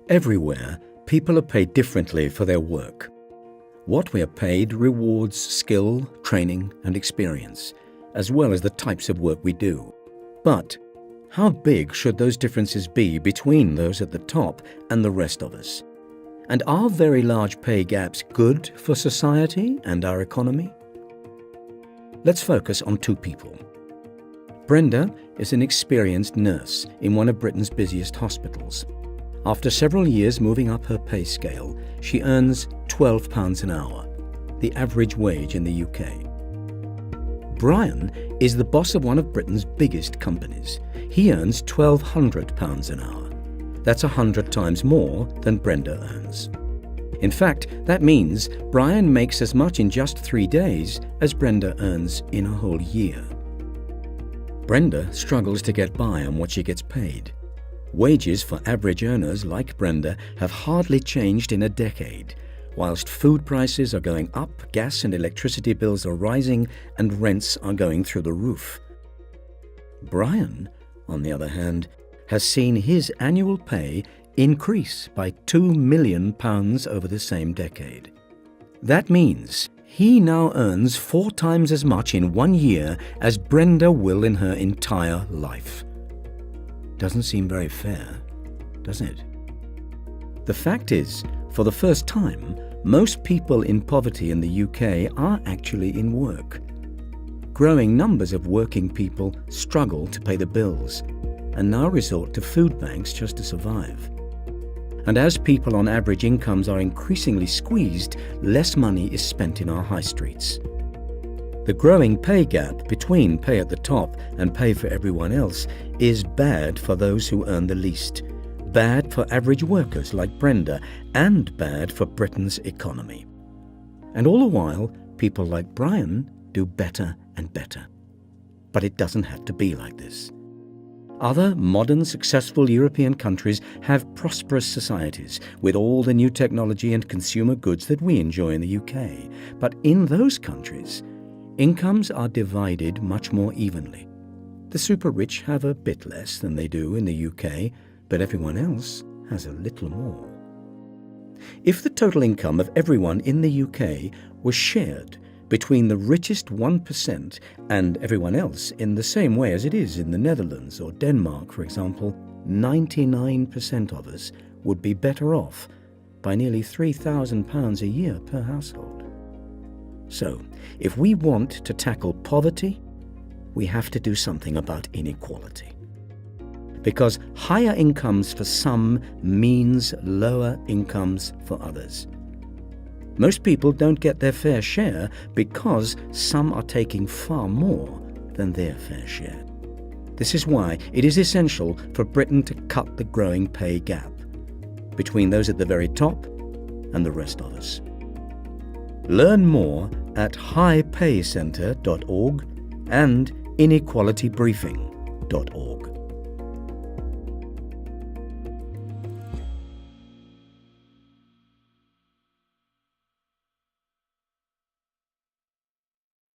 Everywhere, people are paid differently for their work. What we are paid rewards skill, training, and experience, as well as the types of work we do. But how big should those differences be between those at the top and the rest of us? And are very large pay gaps good for society and our economy? Let's focus on two people. Brenda is an experienced nurse in one of Britain's busiest hospitals. After several years moving up her pay scale, she earns £12 an hour, the average wage in the UK. Brian is the boss of one of Britain's biggest companies. He earns £1,200 an hour. That's 100 times more than Brenda earns. In fact, that means Brian makes as much in just 3 days as Brenda earns in a whole year. Brenda struggles to get by on what she gets paid. Wages for average earners like Brenda have hardly changed in a decade, whilst food prices are going up, gas and electricity bills are rising, and rents are going through the roof. Brian, on the other hand, has seen his annual pay increase by £2 million over the same decade. That means he now earns 4 times as much in 1 year as Brenda will in her entire life. Doesn't seem very fair, does it? The fact is, for the first time, most people in poverty in the UK are actually in work. Growing numbers of working people struggle to pay the bills and now resort to food banks just to survive. And as people on average incomes are increasingly squeezed, less money is spent in our high streets. The growing pay gap between pay at the top and pay for everyone else is bad for those who earn the least, bad for average workers like Brenda, and bad for Britain's economy. And all the while, people like Brian do better and better. But it doesn't have to be like this. Other modern, successful European countries have prosperous societies with all the new technology and consumer goods that we enjoy in the UK. But in those countries, incomes are divided much more evenly. The super rich have a bit less than they do in the UK, but everyone else has a little more. If the total income of everyone in the UK was shared between the richest 1% and everyone else in the same way as it is in the Netherlands or Denmark, for example, 99% of us would be better off by nearly £3,000 a year per household. So, if we want to tackle poverty, we have to do something about inequality. Because higher incomes for some means lower incomes for others. Most people don't get their fair share because some are taking far more than their fair share. This is why it is essential for Britain to cut the growing pay gap between those at the very top and the rest of us. Learn more at highpaycentre.org and inequalitybriefing.org.